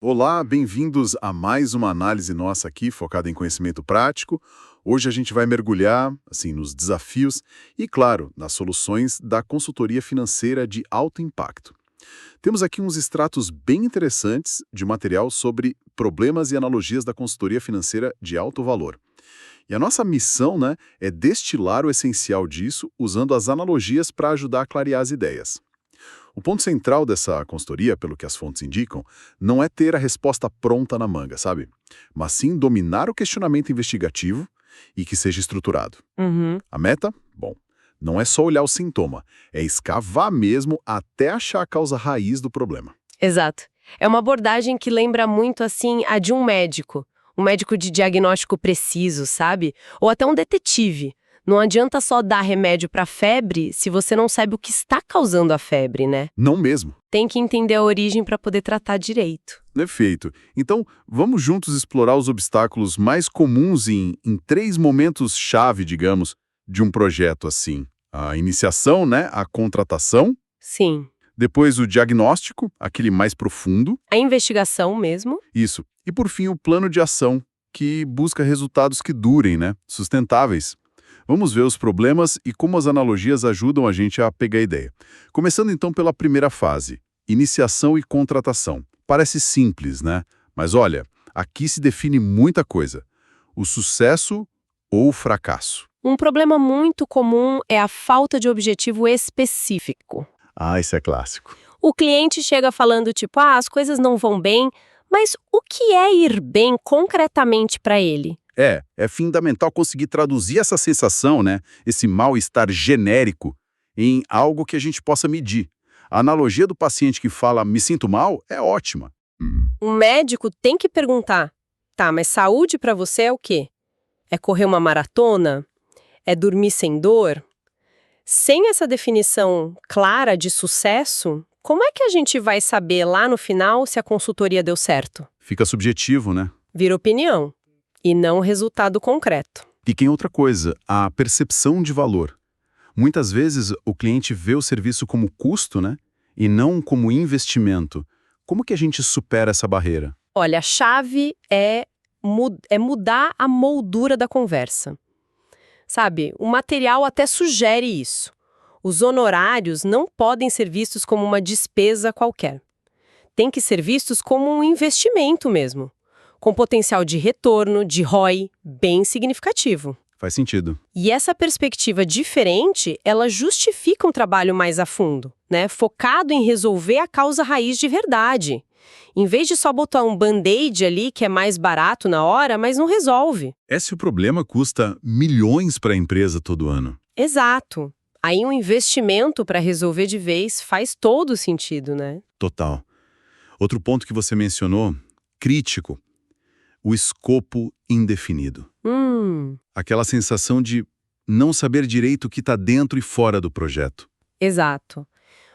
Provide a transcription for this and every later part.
Olá, bem-vindos a mais uma análise nossa aqui, focada em conhecimento prático. Hoje a gente vai mergulhar, assim, nos desafios e, claro, nas soluções da consultoria financeira de alto impacto. Temos aqui uns extratos bem interessantes de material sobre problemas e analogias da consultoria financeira de alto valor. E a nossa missão, né, é destilar o essencial disso usando as analogias para ajudar a clarear as ideias. O ponto central dessa consultoria, pelo que as fontes indicam, não é ter a resposta pronta na manga, sabe? Mas sim dominar o questionamento investigativo e que seja estruturado. Uhum. A meta? Bom, não é só olhar o sintoma, é escavar mesmo até achar a causa raiz do problema. Exato. É uma abordagem que lembra muito, assim, a de um médico de diagnóstico preciso, sabe? Ou até um detetive. Não adianta só dar remédio para febre se você não sabe o que está causando a febre, né? Não mesmo. Tem que entender a origem para poder tratar direito. Perfeito. Então, vamos juntos explorar os obstáculos mais comuns em três momentos-chave, digamos, de um projeto assim. A iniciação, né? A contratação. Sim. Depois o diagnóstico, aquele mais profundo. A investigação mesmo. Isso. E por fim o plano de ação, que busca resultados que durem, né? Sustentáveis. Vamos ver os problemas e como as analogias ajudam a gente a pegar a ideia. Começando então pela primeira fase, iniciação e contratação. Parece simples, né? Mas olha, aqui se define muita coisa. O sucesso ou o fracasso. Um problema muito comum é a falta de objetivo específico. Ah, isso é clássico. O cliente chega falando tipo, as coisas não vão bem, mas o que é ir bem concretamente para ele? É fundamental conseguir traduzir essa sensação, né, esse mal-estar genérico, em algo que a gente possa medir. A analogia do paciente que fala, me sinto mal, é ótima. Um médico tem que perguntar, tá, mas saúde para você é o quê? É correr uma maratona? É dormir sem dor? Sem essa definição clara de sucesso, como é que a gente vai saber lá no final se a consultoria deu certo? Fica subjetivo, né? Vira opinião, e não resultado concreto. E tem outra coisa, a percepção de valor. Muitas vezes o cliente vê o serviço como custo, né, e não como investimento. Como que a gente supera essa barreira? Olha, a chave é mudar a moldura da conversa. Sabe, o material até sugere isso. Os honorários não podem ser vistos como uma despesa qualquer. Tem que ser vistos como um investimento mesmo, com potencial de retorno, de ROI, bem significativo. Faz sentido. E essa perspectiva diferente, ela justifica um trabalho mais a fundo, né? Focado em resolver a causa raiz de verdade. Em vez de só botar um band-aid ali, que é mais barato na hora, mas não resolve. Esse problema custa milhões para a empresa todo ano. Exato. Aí um investimento para resolver de vez faz todo sentido, né? Total. Outro ponto que você mencionou, crítico, o escopo indefinido. Aquela sensação de não saber direito o que está dentro e fora do projeto. Exato.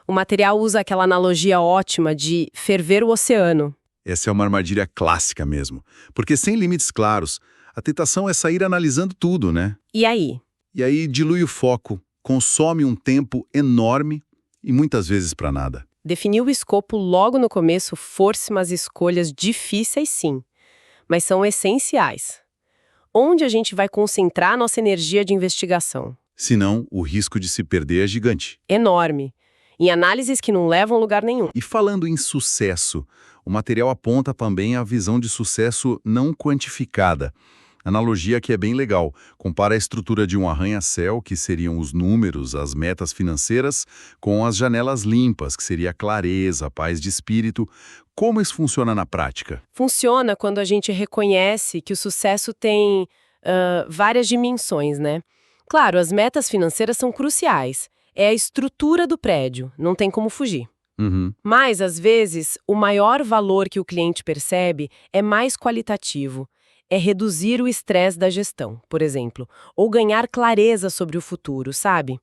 O material usa aquela analogia ótima de ferver o oceano. Essa é uma armadilha clássica mesmo, porque sem limites claros, a tentação é sair analisando tudo, né? E aí? E aí dilui o foco, consome um tempo enorme e muitas vezes para nada. Definir o escopo logo no começo força umas escolhas difíceis, sim, mas são essenciais. Onde a gente vai concentrar nossa energia de investigação? Senão, o risco de se perder é gigante. Enorme. Em análises que não levam a lugar nenhum. E falando em sucesso, o material aponta também a visão de sucesso não quantificada. Analogia que é bem legal. Compara a estrutura de um arranha-céu, que seriam os números, as metas financeiras, com as janelas limpas, que seria a clareza, a paz de espírito. Como isso funciona na prática? Funciona quando a gente reconhece que o sucesso tem várias dimensões, né? Claro, as metas financeiras são cruciais. É a estrutura do prédio, não tem como fugir. Mas, às vezes, o maior valor que o cliente percebe é mais qualitativo. É reduzir o estresse da gestão, por exemplo, ou ganhar clareza sobre o futuro, sabe?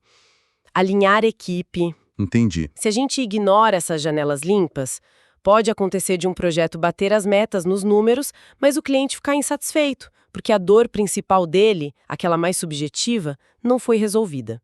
Alinhar equipe. Entendi. Se a gente ignora essas janelas limpas, pode acontecer de um projeto bater as metas nos números, mas o cliente ficar insatisfeito, porque a dor principal dele, aquela mais subjetiva, não foi resolvida.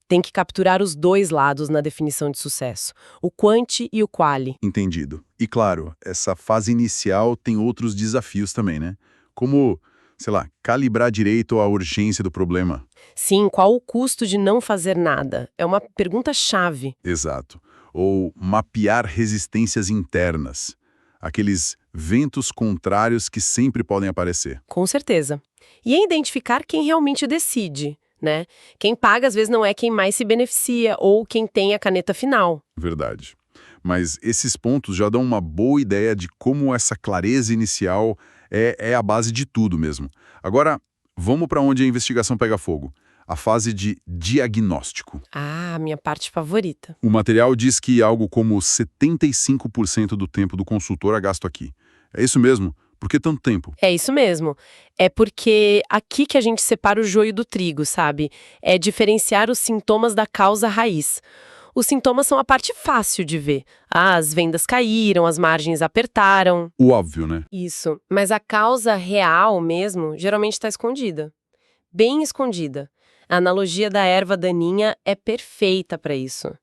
Tem que capturar os dois lados na definição de sucesso, o quanti e o quali. Entendido. E claro, essa fase inicial tem outros desafios também, né? Como, sei lá, calibrar direito a urgência do problema. Sim, qual o custo de não fazer nada? É uma pergunta-chave. Exato. Ou mapear resistências internas. Aqueles ventos contrários que sempre podem aparecer. Com certeza. E é identificar quem realmente decide, né? Quem paga, às vezes, não é quem mais se beneficia ou quem tem a caneta final. Verdade. Mas esses pontos já dão uma boa ideia de como essa clareza inicial é a base de tudo mesmo. Agora, vamos para onde a investigação pega fogo. A fase de diagnóstico. Ah, minha parte favorita. O material diz que algo como 75% do tempo do consultor é gasto aqui. É isso mesmo? Por que tanto tempo? É isso mesmo. É porque aqui que a gente separa o joio do trigo, sabe? É diferenciar os sintomas da causa raiz. Os sintomas são a parte fácil de ver. Ah, as vendas caíram, as margens apertaram. O óbvio, né? Isso. Mas a causa real mesmo geralmente está escondida. Bem escondida. A analogia da erva daninha é perfeita para isso.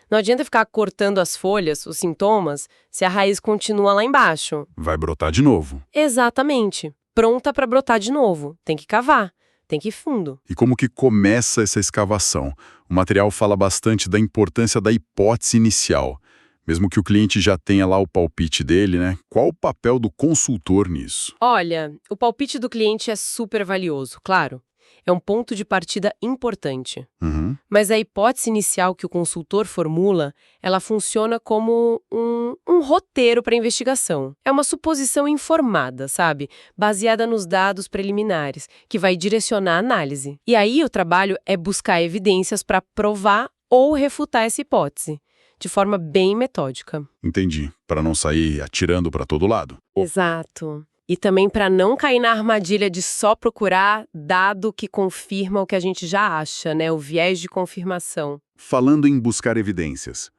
Não adianta ficar cortando as folhas, os sintomas, se a raiz continua lá embaixo. Vai brotar de novo. Exatamente. Pronta para brotar de novo. Tem que cavar. Tem que ir fundo. E como que começa essa escavação? O material fala bastante da importância da hipótese inicial. Mesmo que o cliente já tenha lá o palpite dele, né? Qual o papel do consultor nisso? Olha, o palpite do cliente é super valioso, claro. É um ponto de partida importante. Uhum. Mas a hipótese inicial que o consultor formula, ela funciona como um roteiro para a investigação. É uma suposição informada, sabe? Baseada nos dados preliminares, que vai direcionar a análise. E aí o trabalho é buscar evidências para provar ou refutar essa hipótese, de forma bem metódica. Entendi. Para não sair atirando para todo lado. Exato. E também para não cair na armadilha de só procurar dado que confirma o que a gente já acha, né? O viés de confirmação. Falando em buscar evidências,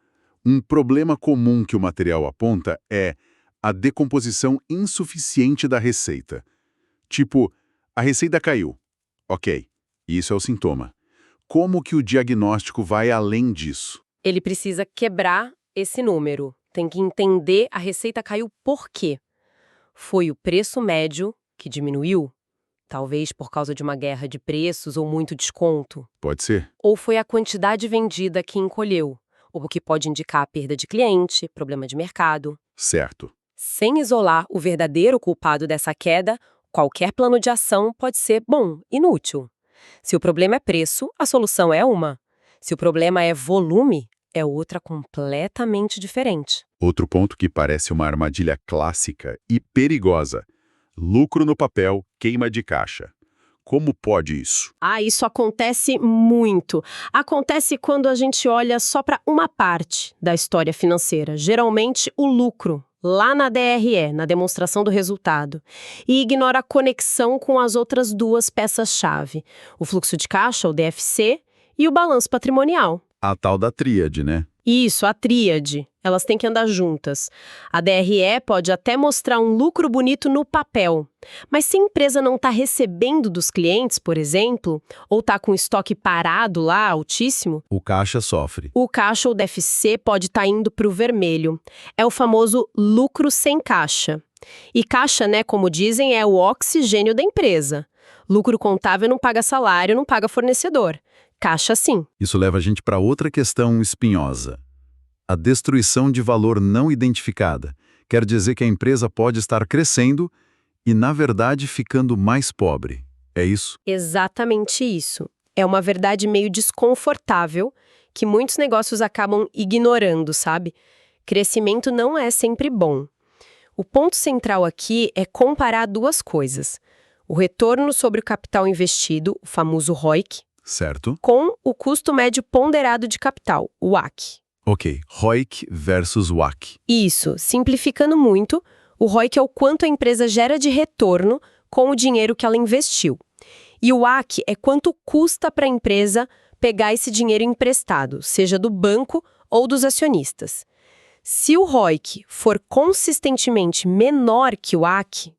um problema comum que o material aponta é a decomposição insuficiente da receita. Tipo, a receita caiu. Ok, isso é o sintoma. Como que o diagnóstico vai além disso? Ele precisa quebrar esse número. Tem que entender a receita caiu por quê. Foi o preço médio que diminuiu? Talvez por causa de uma guerra de preços ou muito desconto. Pode ser? Ou foi a quantidade vendida que encolheu, o que pode indicar a perda de cliente, problema de mercado. Certo. Sem isolar o verdadeiro culpado dessa queda, qualquer plano de ação pode ser, inútil. Se o problema é preço, a solução é uma. Se o problema é volume, é outra completamente diferente. Outro ponto que parece uma armadilha clássica e perigosa. Lucro no papel, queima de caixa. Como pode isso? Isso acontece muito. Acontece quando a gente olha só para uma parte da história financeira, geralmente o lucro, lá na DRE, na demonstração do resultado, e ignora a conexão com as outras duas peças-chave, o fluxo de caixa, o DFC, e o balanço patrimonial. A tal da tríade, né? Isso, a tríade. Elas têm que andar juntas. A DRE pode até mostrar um lucro bonito no papel, mas se a empresa não está recebendo dos clientes, por exemplo, ou está com estoque parado lá, altíssimo, o caixa sofre. o caixa ou DFC pode estar indo para o vermelho. É o famoso lucro sem caixa. E caixa, né, como dizem, é o oxigênio da empresa. Lucro contável não paga salário, não paga fornecedor. Caixa sim. Isso leva a gente para outra questão espinhosa. A destruição de valor não identificada. Quer dizer que a empresa pode estar crescendo e, na verdade, ficando mais pobre. É isso? Exatamente isso. É uma verdade meio desconfortável que muitos negócios acabam ignorando, sabe? Crescimento não é sempre bom. O ponto central aqui é comparar duas coisas. O retorno sobre o capital investido, o famoso ROIC, certo, com o custo médio ponderado de capital, o WACC. Ok, ROIC versus WACC. Isso, simplificando muito, o ROIC é o quanto a empresa gera de retorno com o dinheiro que ela investiu. E o WACC é quanto custa para a empresa pegar esse dinheiro emprestado, seja do banco ou dos acionistas. Se o ROIC for consistentemente menor que o WACC,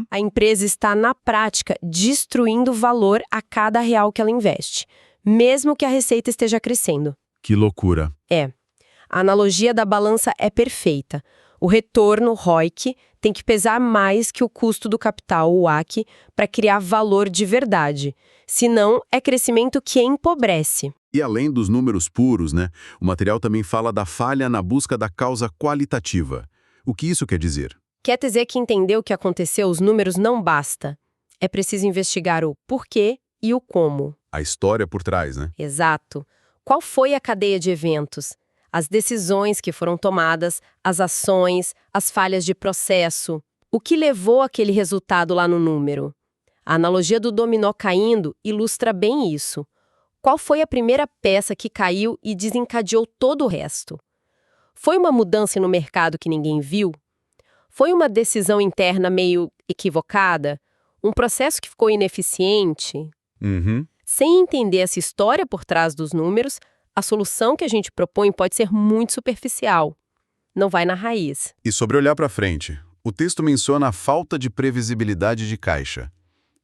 a empresa está, na prática, destruindo valor a cada real que ela investe. mesmo que a receita esteja crescendo. Que loucura. A analogia da balança é perfeita. O retorno, ROIC, tem que pesar mais que o custo do capital, o WACC, para criar valor de verdade. Senão, é crescimento que empobrece. E além dos números puros, né, o material também fala da falha na busca da causa qualitativa. O que isso quer dizer? Quer dizer que entender o que aconteceu, os números não basta. É preciso investigar o porquê e o como. A história por trás, né? Exato. Qual foi a cadeia de eventos? As decisões que foram tomadas, as ações, as falhas de processo. O que levou aquele resultado lá no número? A analogia do dominó caindo ilustra bem isso. Qual foi a primeira peça que caiu e desencadeou todo o resto? Foi uma mudança no mercado que ninguém viu? Foi uma decisão interna meio equivocada? Um processo que ficou ineficiente? Sem entender essa história por trás dos números, a solução que a gente propõe pode ser muito superficial. Não vai na raiz. E sobre olhar para frente, o texto menciona a falta de previsibilidade de caixa.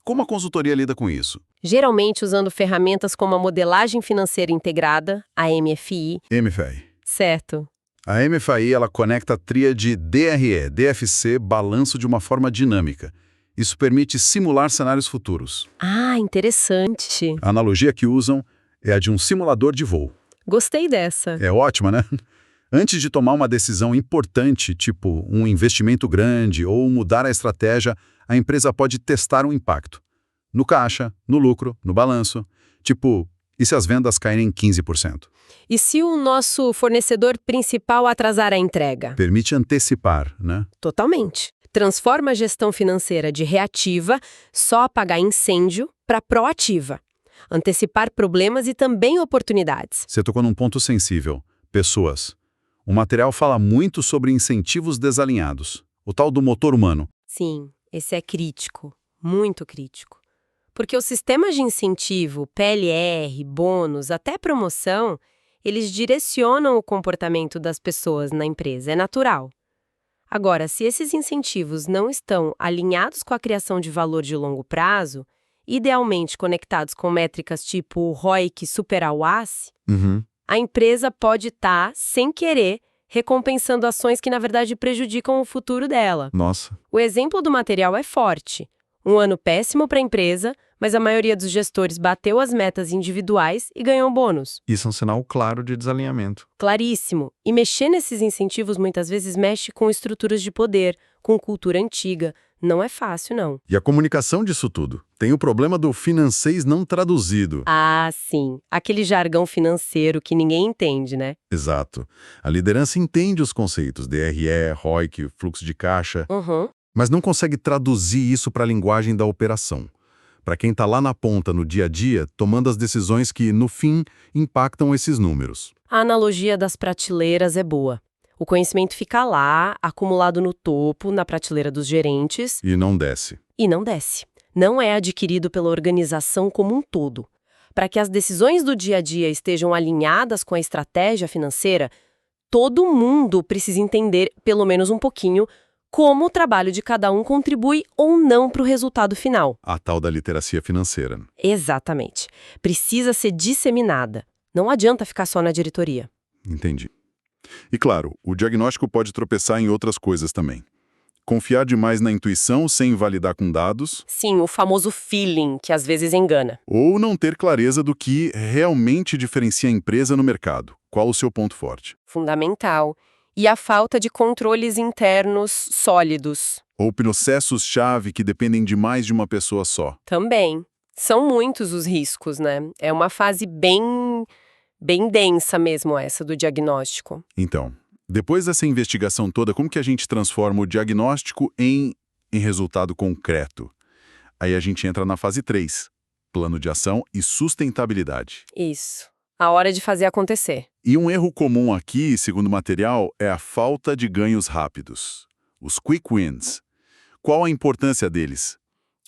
Como a consultoria lida com isso? Geralmente usando ferramentas como a modelagem financeira integrada, a MFI. MFI. Certo. A MFI ela conecta a tríade DRE, DFC, balanço de uma forma dinâmica. Isso permite simular cenários futuros. Ah, interessante. A analogia que usam é a de um simulador de voo. Gostei dessa. É ótima, né? Antes de tomar uma decisão importante, tipo um investimento grande ou mudar a estratégia, a empresa pode testar o impacto. No caixa, no lucro, no balanço. Tipo, e se as vendas caírem 15%? E se o nosso fornecedor principal atrasar a entrega? Permite antecipar, né? Totalmente. Transforma a gestão financeira de reativa, só apagar incêndio, para proativa. Antecipar problemas e também oportunidades. Você tocou num ponto sensível. Pessoas. O material fala muito sobre incentivos desalinhados. O tal do motor humano. Sim, esse é crítico. Muito crítico. Porque os sistemas de incentivo, PLR, bônus, até promoção, eles direcionam o comportamento das pessoas na empresa. É natural. Agora, se esses incentivos não estão alinhados com a criação de valor de longo prazo, idealmente conectados com métricas tipo ROIC superar o ACE, a empresa pode estar, sem querer, recompensando ações que, na verdade, prejudicam o futuro dela. Nossa. O exemplo do material é forte. Um ano péssimo para a empresa, mas a maioria dos gestores bateu as metas individuais e ganhou bônus. Isso é um sinal claro de desalinhamento. Claríssimo. E mexer nesses incentivos muitas vezes mexe com estruturas de poder, com cultura antiga. Não é fácil, não. E a comunicação disso tudo? Tem o problema do financeiro não traduzido. Ah, sim. Aquele jargão financeiro que ninguém entende, né? Exato. A liderança entende os conceitos, DRE, ROIC, fluxo de caixa, mas não consegue traduzir isso para a linguagem da operação. Para quem está lá na ponta, no dia a dia, tomando as decisões que, no fim, impactam esses números. A analogia das prateleiras é boa. O conhecimento fica lá, acumulado no topo, na prateleira dos gerentes. E não desce. E não desce. Não é adquirido pela organização como um todo. Para que as decisões do dia a dia estejam alinhadas com a estratégia financeira, todo mundo precisa entender, pelo menos um pouquinho, como o trabalho de cada um contribui ou não para o resultado final. A tal da literacia financeira. Exatamente. Precisa ser disseminada. Não adianta ficar só na diretoria. Entendi. E claro, o diagnóstico pode tropeçar em outras coisas também. Confiar demais na intuição sem validar com dados. Sim, o famoso feeling, que às vezes engana. Ou não ter clareza do que realmente diferencia a empresa no mercado. Qual o seu ponto forte? Fundamental. E a falta de controles internos sólidos. Ou processos-chave que dependem de mais de uma pessoa só. Também. São muitos os riscos, né? É uma fase bem densa mesmo essa do diagnóstico. Então, depois dessa investigação toda, como que a gente transforma o diagnóstico em resultado concreto? Aí a gente entra na fase 3, plano de ação e sustentabilidade. Isso. A hora de fazer acontecer. E um erro comum aqui, segundo o material, é a falta de ganhos rápidos. Os quick wins. Qual a importância deles?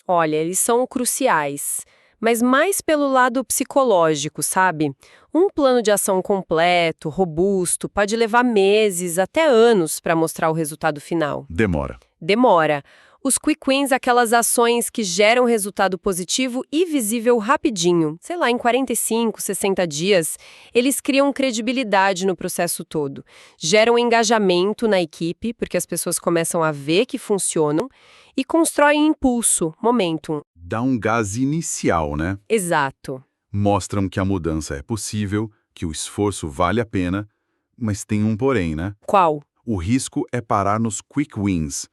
Olha, eles são cruciais, mas mais pelo lado psicológico, sabe? Um plano de ação completo, robusto, pode levar meses, até anos para mostrar o resultado final. Demora. Demora. Os quick wins, aquelas ações que geram resultado positivo e visível rapidinho, sei lá, em 45, 60 dias, eles criam credibilidade no processo todo, geram engajamento na equipe, porque as pessoas começam a ver que funcionam, e constroem impulso, momentum. Dá um gás inicial, né? Exato. Mostram que a mudança é possível, que o esforço vale a pena, mas tem um porém, né? Qual? O risco é parar nos quick wins.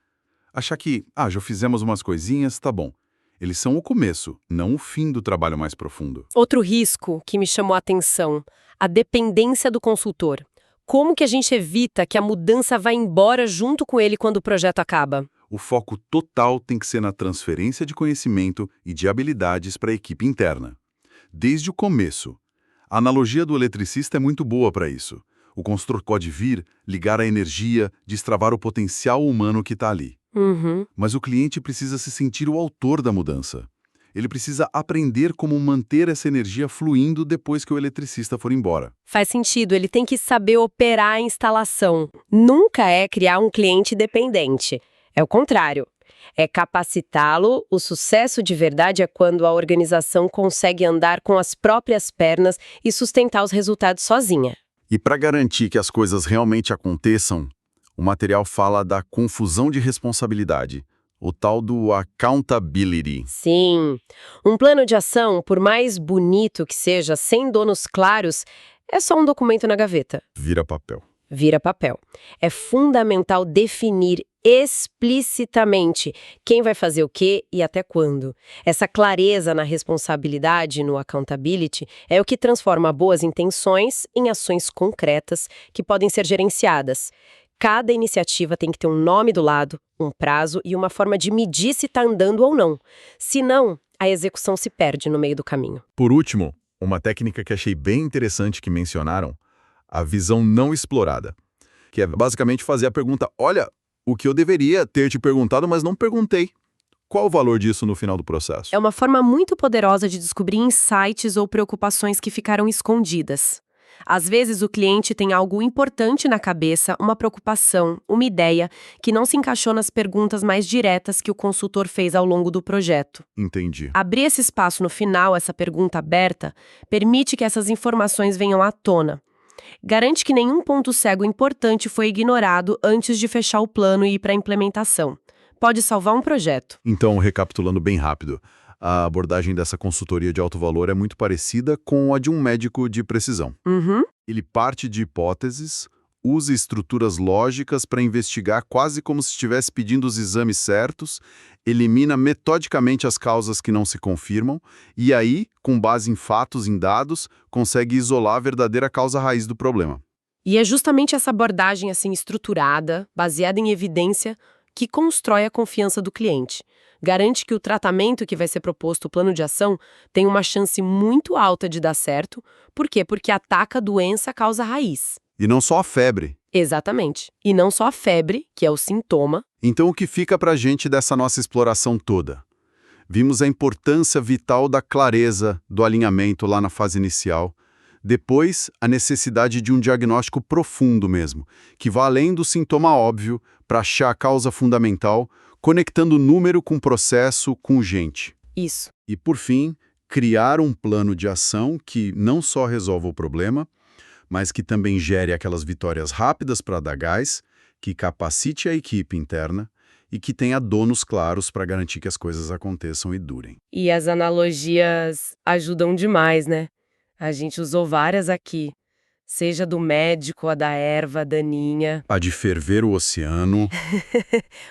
Achar que, já fizemos umas coisinhas, tá bom. Eles são o começo, não o fim do trabalho mais profundo. Outro risco que me chamou a atenção, a dependência do consultor. Como que a gente evita que a mudança vá embora junto com ele quando o projeto acaba? O foco total tem que ser na transferência de conhecimento e de habilidades para a equipe interna. Desde o começo. A analogia do eletricista é muito boa para isso. O consultor pode vir, ligar a energia, destravar o potencial humano que está ali. Mas o cliente precisa se sentir o autor da mudança. Ele precisa aprender como manter essa energia fluindo depois que o eletricista for embora. Faz sentido, ele tem que saber operar a instalação. Nunca é criar um cliente dependente. É o contrário. É capacitá-lo. O sucesso de verdade é quando a organização consegue andar com as próprias pernas e sustentar os resultados sozinha. E para garantir que as coisas realmente aconteçam, o material fala da confusão de responsabilidade, o tal do accountability. Sim, um plano de ação, por mais bonito que seja, sem donos claros, é só um documento na gaveta. Vira papel. Vira papel. É fundamental definir explicitamente quem vai fazer o quê e até quando. Essa clareza na responsabilidade, no accountability, é o que transforma boas intenções em ações concretas que podem ser gerenciadas. Cada iniciativa tem que ter um nome do lado, um prazo e uma forma de medir se está andando ou não. Senão, a execução se perde no meio do caminho. Por último, uma técnica que achei bem interessante que mencionaram, a visão não explorada, que é basicamente fazer a pergunta, olha, o que eu deveria ter te perguntado, mas não perguntei. Qual o valor disso no final do processo? É uma forma muito poderosa de descobrir insights ou preocupações que ficaram escondidas. Às vezes o cliente tem algo importante na cabeça, uma preocupação, uma ideia, que não se encaixou nas perguntas mais diretas que o consultor fez ao longo do projeto. Entendi. Abrir esse espaço no final, essa pergunta aberta, permite que essas informações venham à tona. Garante que nenhum ponto cego importante foi ignorado antes de fechar o plano e ir para a implementação. Pode salvar um projeto. Então, recapitulando bem rápido, a abordagem dessa consultoria de alto valor é muito parecida com a de um médico de precisão. Ele parte de hipóteses, usa estruturas lógicas para investigar quase como se estivesse pedindo os exames certos, elimina metodicamente as causas que não se confirmam e aí, com base em fatos, em dados, consegue isolar a verdadeira causa raiz do problema. E é justamente essa abordagem assim estruturada, baseada em evidência, que constrói a confiança do cliente. Garante que o tratamento que vai ser proposto, o plano de ação, tem uma chance muito alta de dar certo. Por quê? Porque ataca a doença causa raiz. E não só a febre. Exatamente. E não só a febre, que é o sintoma. Então o que fica para a gente dessa nossa exploração toda? Vimos a importância vital da clareza, do alinhamento lá na fase inicial. Depois, a necessidade de um diagnóstico profundo mesmo, que vá além do sintoma óbvio para achar a causa fundamental, conectando número com processo, com gente. Isso. E, por fim, criar um plano de ação que não só resolva o problema, mas que também gere aquelas vitórias rápidas para dar gás, que capacite a equipe interna e que tenha donos claros para garantir que as coisas aconteçam e durem. E as analogias ajudam demais, né? A gente usou várias aqui. Seja do médico, a da erva daninha. A de ferver o oceano.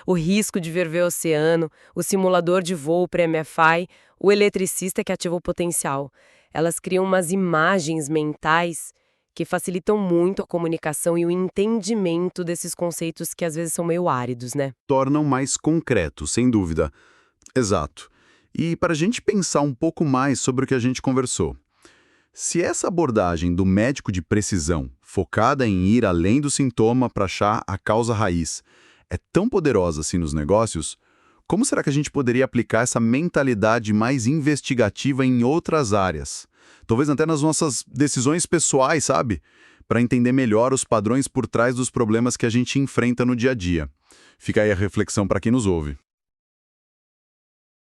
O risco de ferver o oceano, o simulador de voo pré-MFI, o eletricista que ativa o potencial. Elas criam umas imagens mentais que facilitam muito a comunicação e o entendimento desses conceitos que às vezes são meio áridos, né? Tornam mais concretos, sem dúvida. Exato. E para a gente pensar um pouco mais sobre o que a gente conversou, se essa abordagem do médico de precisão, focada em ir além do sintoma para achar a causa raiz, é tão poderosa assim nos negócios, como será que a gente poderia aplicar essa mentalidade mais investigativa em outras áreas? Talvez até nas nossas decisões pessoais, sabe? Para entender melhor os padrões por trás dos problemas que a gente enfrenta no dia a dia. Fica aí a reflexão para quem nos ouve.